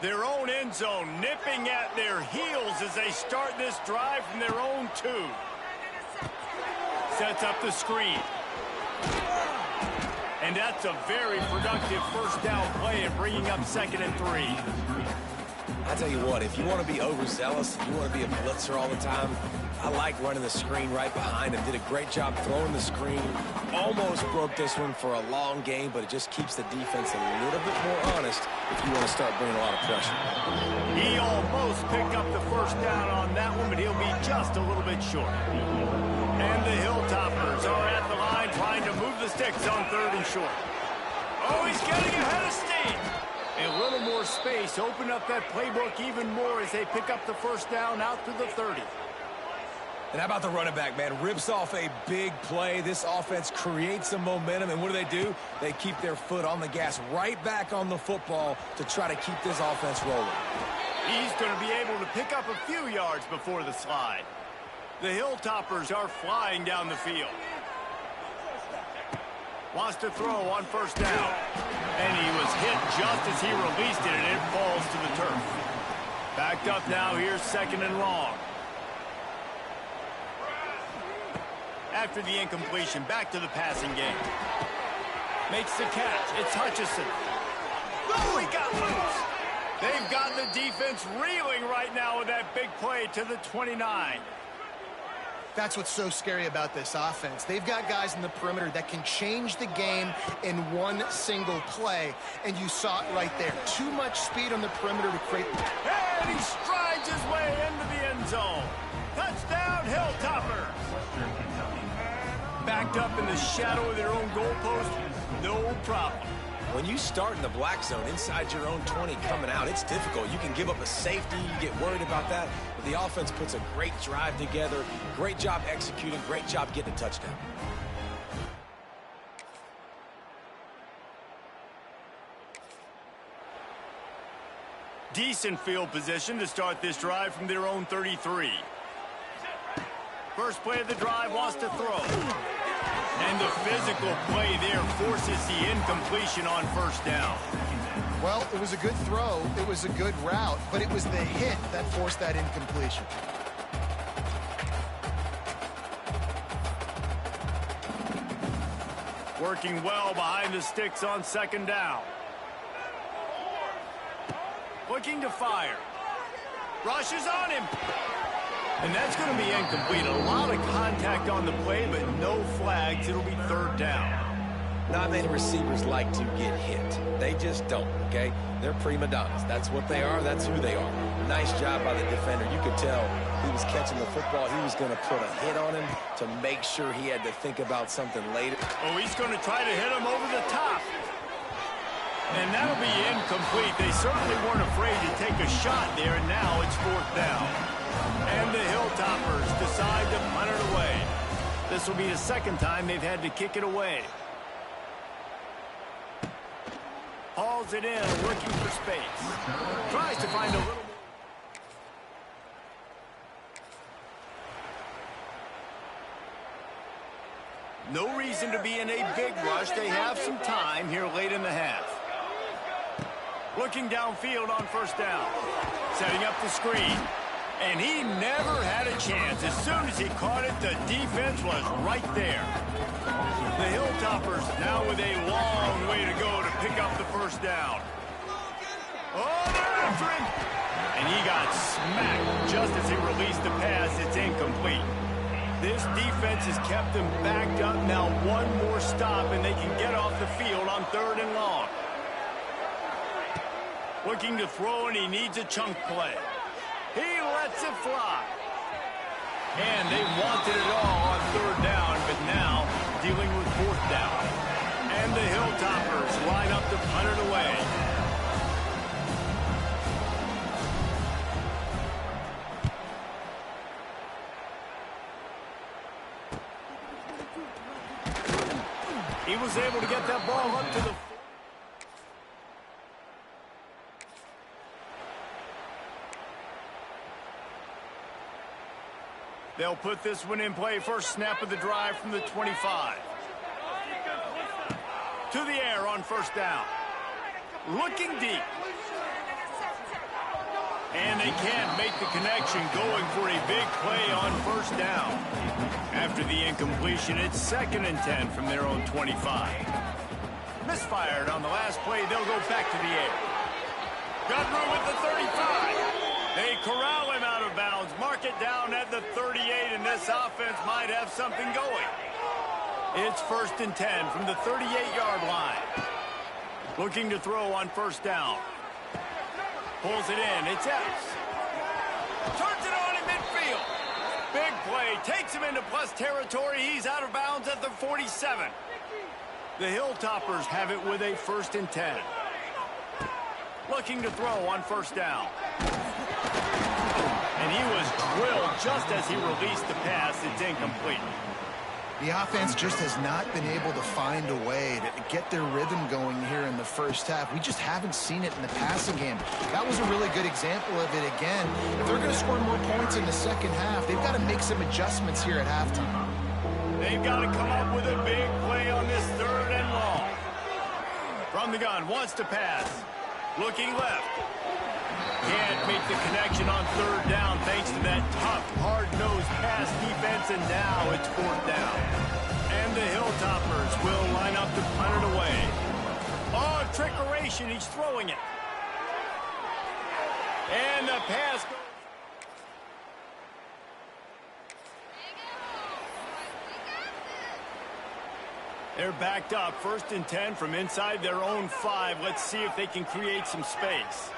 Their own end zone nipping at their heels as they start this drive from their own 2. Sets up the screen. And that's a very productive first down play and bringing up 2nd and 3. I tell you what, if you want to be overzealous, you want to be a blitzer all the time, I like running the screen right behind him. Did a great job throwing the screen. Almost broke this one for a long game, but it just keeps the defense a little bit more honest if you want to start bringing a lot of pressure. He almost picked up the first down on that one, but he'll be just a little bit short. And the Hilltoppers are at the line trying to move the sticks on 3rd and short. Oh, he's getting ahead of steam. A little more space, open up that playbook even more as they pick up the first down out to the 30. And how about the running back, man? Rips off a big play. This offense creates some momentum, and what do? They keep their foot on the gas right back on the football to try to keep this offense rolling. He's going to be able to pick up a few yards before the slide. The Hilltoppers are flying down the field. Wants to throw on first down. And he was hit just as he released it, and it falls to the turf. Backed up now, here's 2nd and long. After the incompletion, back to the passing game. Makes the catch. It's Hutchison. Oh, he got loose. They've got the defense reeling right now with that big play to the 29. That's what's so scary about this offense. They've got guys in the perimeter that can change the game in one single play, and you saw it right there. Too much speed on the perimeter to create... And he strides his way into the end zone. Touchdown, Hilltoppers. Backed up in the shadow of their own goalpost, no problem. When you start in the black zone inside your own 20 coming out, it's difficult. You can give up a safety, you get worried about that, but the offense puts a great drive together, great job executing, great job getting a touchdown. Decent field position to start this drive from their own 33. First play of the drive, wants to throw. And the physical play there forces the incompletion on first down. Well, it was a good throw, it was a good route, but it was the hit that forced that incompletion. Working well behind the sticks on 2nd down. Looking to fire. Rushes on him. And that's going to be incomplete. A lot of contact on the play, but no flags. It'll be 3rd down. Not many receivers like to get hit. They just don't, okay? They're prima donnas. That's what they are. That's who they are. Nice job by the defender. You could tell he was catching the football. He was going to put a hit on him to make sure he had to think about something later. Oh, he's going to try to hit him over the top. And that'll be incomplete. They certainly weren't afraid to take a shot there, and now it's 4th down. And the Hilltoppers decide to punt it away. This will be the 2nd time they've had to kick it away. Hauls it in, looking for space. Tries to find a little more. No reason to be in a big rush. They have some time here late in the half. Looking downfield on 1st down. Setting up the screen. And he never had a chance. As soon as he caught it, the defense was right there. The Hilltoppers now with a long way to go to pick up the 1st down. Oh, they're after him. And he got smacked just as he released the pass. It's incomplete. This defense has kept them backed up. Now one more stop, and they can get off the field on 3rd and long. Looking to throw, and he needs a chunk play. He lets it fly. And they wanted it all on 3rd down, but now dealing with 4th down. And the Hilltoppers line up to punt it away. He was able to get that ball up to the... They'll put this one in play. First snap of the drive from the 25. To the air on 1st down. Looking deep. And they can't make the connection, going for a big play on 1st down. After the incompletion, it's 2nd and 10 from their own 25. Misfired on the last play. They'll go back to the air. Got room at the 35. They corral him out of bounds. Mark it down at the 38, and this offense might have something going. It's 1st and 10 from the 38-yard line. Looking to throw on 1st down. Pulls it in. It's Epps. Turns it on in midfield. Big play. Takes him into plus territory. He's out of bounds at the 47. The Hilltoppers have it with a 1st and 10. Looking to throw on 1st down. And he was drilled just as he released the pass. It's incomplete. The offense just has not been able to find a way to get their rhythm going here in the 1st half. We just haven't seen it in the passing game. That was a really good example of it again. If they're going to score more points in the 2nd half, they've got to make some adjustments here at halftime. They've got to come up with a big play on this 3rd and long. From the gun, wants to pass. Looking left. Can't make the connection on 3rd down thanks to that tough, hard-nosed pass defense, and now it's 4th down. And the Hilltoppers will line up to punt it away. Oh, trickeration, he's throwing it. And the pass goes. They're backed up, 1st and 10 from inside their own 5. Let's see if they can create some space.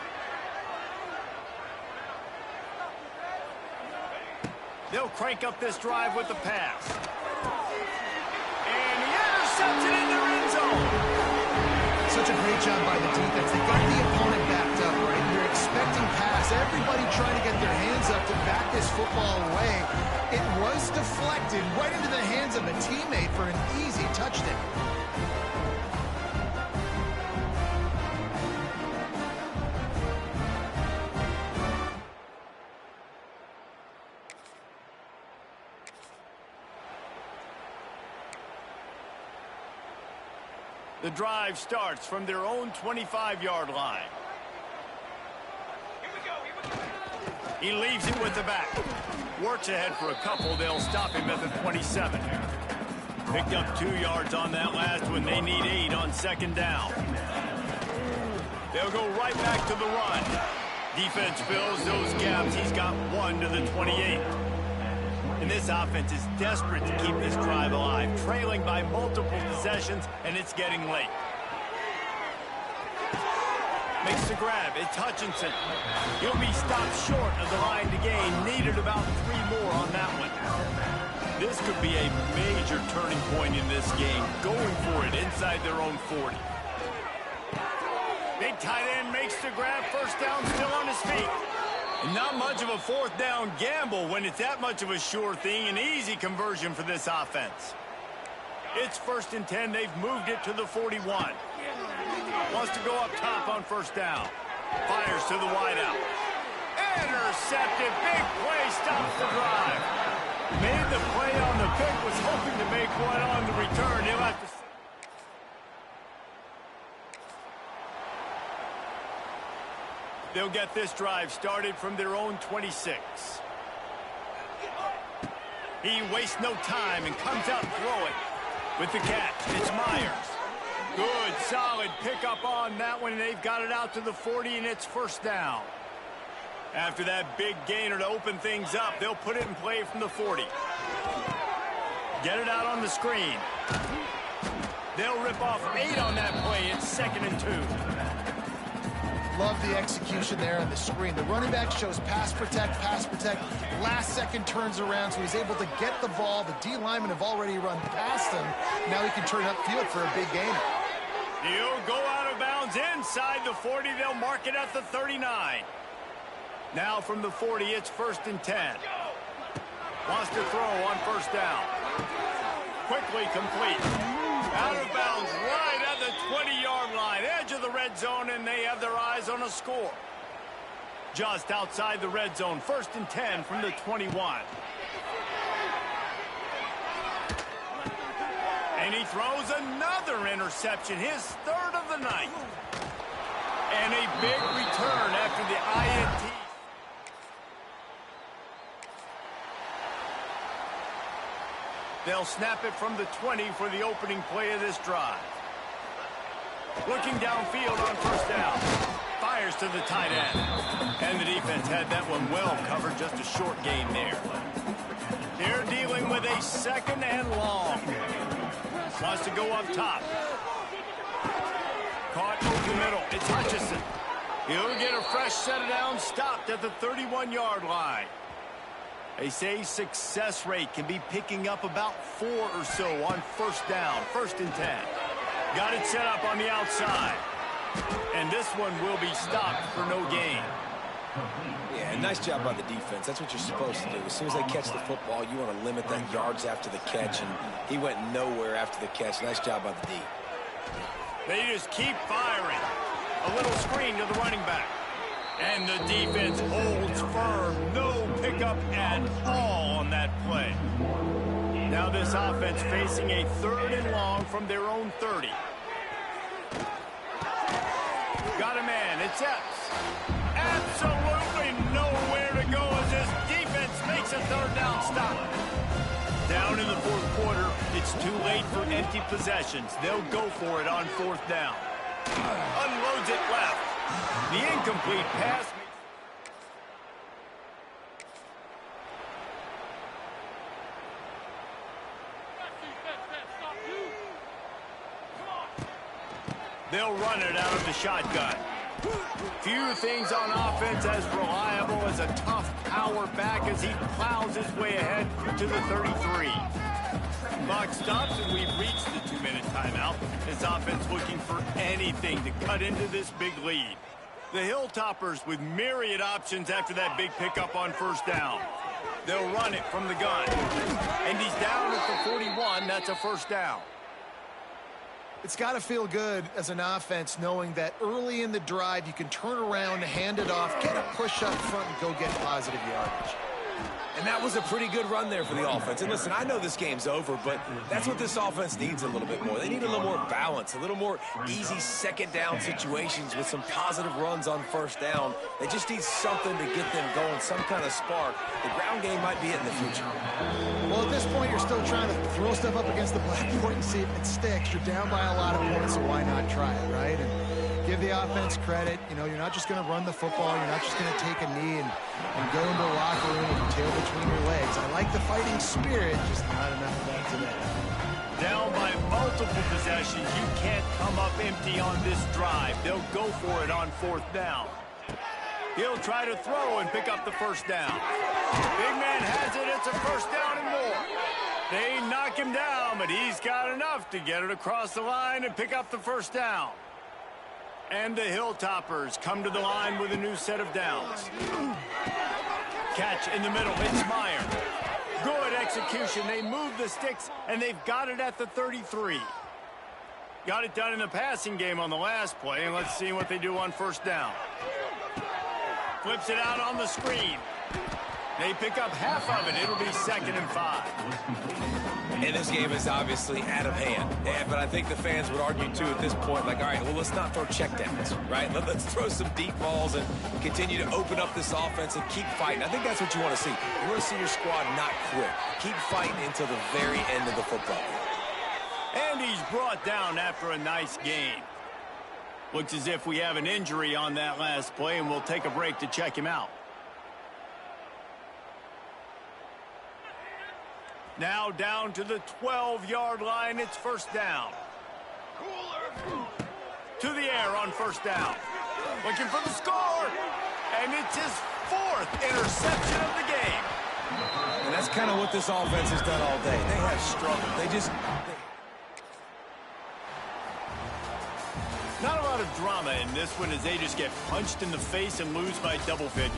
They'll crank up this drive with the pass. And he intercepts it in their end zone. Such a great job by the defense. They got the opponent backed up, right? You're expecting pass. Everybody trying to get their hands up to back this football away. It was deflected right into the hands of a teammate for an easy touchdown. The drive starts from their own 25-yard line. He leaves it with the back. Works ahead for a couple. They'll stop him at the 27. Picked up 2 yards on that last one. They need 8 on 2nd down. They'll go right back to the run. Defense fills those gaps. He's got 1 to the 28. And this offense is desperate to keep this drive alive, trailing by multiple possessions, and it's getting late. Makes the grab. It's Hutchinson. He'll be stopped short of the line to gain. Needed about 3 more on that one. This could be a major turning point in this game, going for it inside their own 40. Big tight end makes the grab. First down, still on his feet. And not much of a fourth down gamble when it's that much of a sure thing. An easy conversion for this offense. It's 1st and 10. They've moved it to the 41. Wants to go up top on first down. Fires to the wideout. Intercepted. Big play. Stops the drive. Made the play on the pick. Was hoping to make one on the return. He'll have to... They'll get this drive started from their own 26. He wastes no time and comes out throwing. With the catch, it's Myers. Good, solid pickup on that one, and they've got it out to the 40, and it's first down. After that big gainer to open things up, they'll put it in play from the 40. Get it out on the screen. They'll rip off 8 on that play. It's 2nd and 2. Love the execution there on the screen. The running back shows pass protect, last second turns around, so he's able to get the ball. The D linemen have already run past him. Now he can turn upfield for a big gainer. He'll go out of bounds inside the 40. They'll mark it at the 39. Now from the 40, it's 1st and 10. Wants to throw on first down. Quickly complete. Out of bounds right at the 20-yard line. Edge of the red zone, and they have their eyes on a score. Just outside the red zone. 1st and 10 from the 21. And he throws another interception. His 3rd of the night. And a big return after the INT. They'll snap it from the 20 for the opening play of this drive. Looking downfield on first down. Fires to the tight end. And the defense had that one well covered. Just a short gain there. They're dealing with a 2nd and long. Wants to go up top. Caught over the middle. It's Hutchinson. He'll get a fresh set of downs. Stopped at the 31-yard line. They say success rate can be picking up about 4 or so on first down. 1st and 10. Got it set up on the outside. And this one will be stopped for no gain. Yeah, nice job by the defense. That's what you're supposed to do. As soon as they catch the football, you want to limit that yards after the catch, and he went nowhere after the catch. Nice job by the D. They just keep firing. A little screen to the running back. And the defense holds firm. No pickup at all on that play. Now this offense facing a 3rd and long from their own 30. Got a man. It's Epps. Absolutely nowhere to go as this defense makes a 3rd down stop. Down in the 4th quarter, it's too late for empty possessions. They'll go for it on 4th down. Unloads it left. The incomplete pass. They'll run it out of the shotgun. Few things on offense as reliable as a tough power back as he plows his way ahead to the 33. Clock stops, and we've reached the 2-minute timeout. His offense looking for anything to cut into this big lead. The Hilltoppers with myriad options after that big pickup on first down. They'll run it from the gun. And he's down at the 41. That's a first down. It's got to feel good as an offense knowing that early in the drive you can turn around, hand it off, get a push up front, and go get positive yardage. And that was a pretty good run there for the offense. And listen, I know this game's over, but that's what this offense needs a little bit more. They need a little more balance, a little more easy 2nd down situations with some positive runs on first down. They just need something to get them going, some kind of spark. The ground game might be it in the future. Well, at this point, you're still trying to throw stuff up against the blackboard and see if it sticks. You're down by a lot of points, so why not try it, right? And give the offense credit. You know, you're not just going to run the football. You're not just going to take a knee and go into the locker room and tail between your legs. I like the fighting spirit, just not enough of that today. Down by multiple possessions, you can't come up empty on this drive. They'll go for it on 4th down. He'll try to throw and pick up the first down. Big man has it. It's a first down and more. They knock him down, but he's got enough to get it across the line and pick up the first down. And the Hilltoppers come to the line with a new set of downs. Catch in the middle. It's Meyer. Good execution. They move the sticks, and they've got it at the 33. Got it done in the passing game on the last play, and let's see what they do on first down. Flips it out on the screen. They pick up half of it. It'll be 2nd and 5. And this game is obviously out of hand. But I think the fans would argue, too, at this point, like, all right, well, let's not throw checkdowns, right? Let's throw some deep balls and continue to open up this offense and keep fighting. I think that's what you want to see. You want to see your squad not quit. Keep fighting until the very end of the football game. And he's brought down after a nice gain. Looks as if we have an injury on that last play, and we'll take a break to check him out. Now down to the 12-yard line. It's first down. To the air on first down. Looking for the score. And it's his 4th interception of the game. And that's kind of what this offense has done all day. They have struggled. Not a lot of drama in this one as they just get punched in the face and lose by double figures.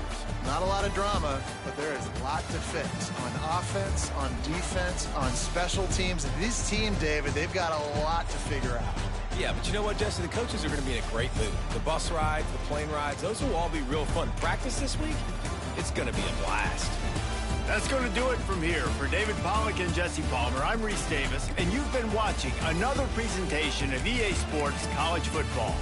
Not a lot of drama, but there is a lot to fix on offense, on defense, on special teams. This team, David, they've got a lot to figure out. Yeah, but you know what, Jesse? The coaches are going to be in a great mood. The bus rides, the plane rides, those will all be real fun. Practice this week, it's going to be a blast. That's going to do it from here. For David Pollack and Jesse Palmer, I'm Reese Davis, and you've been watching another presentation of EA Sports College Football.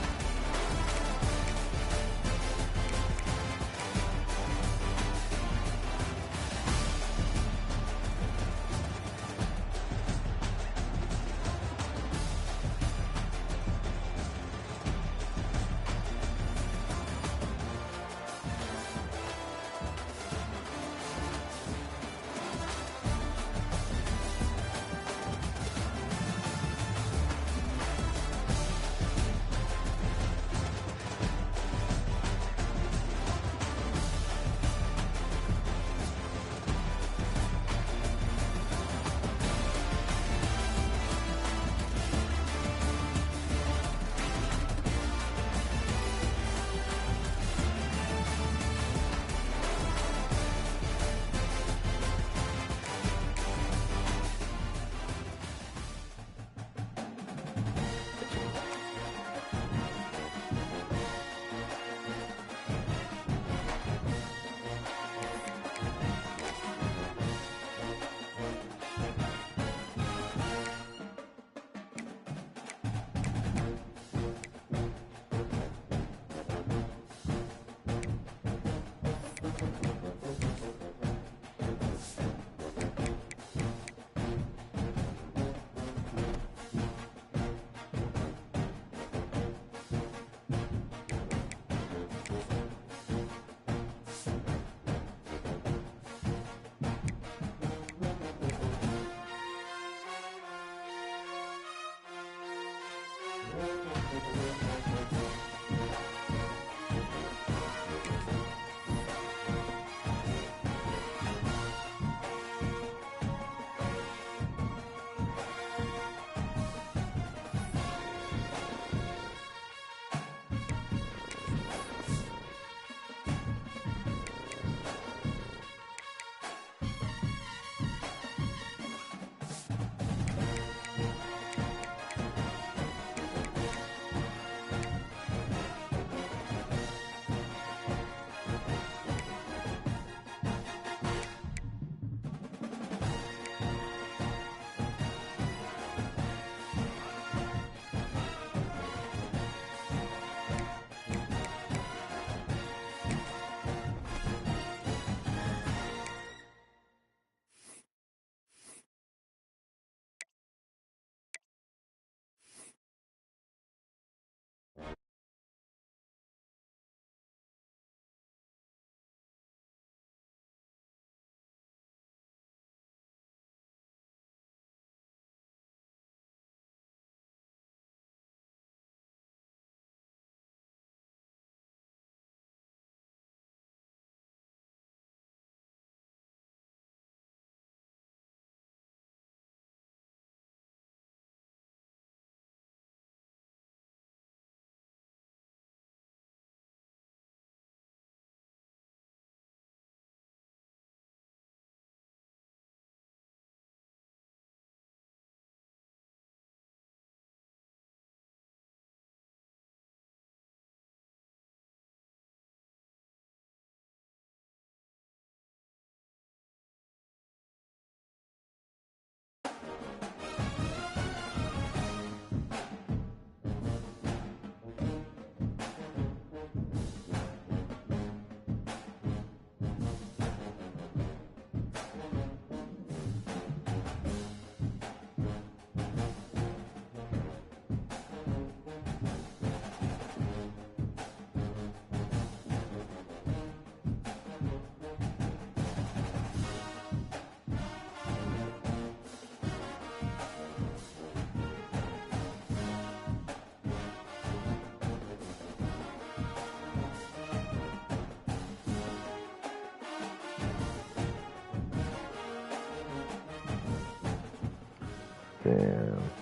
Damn.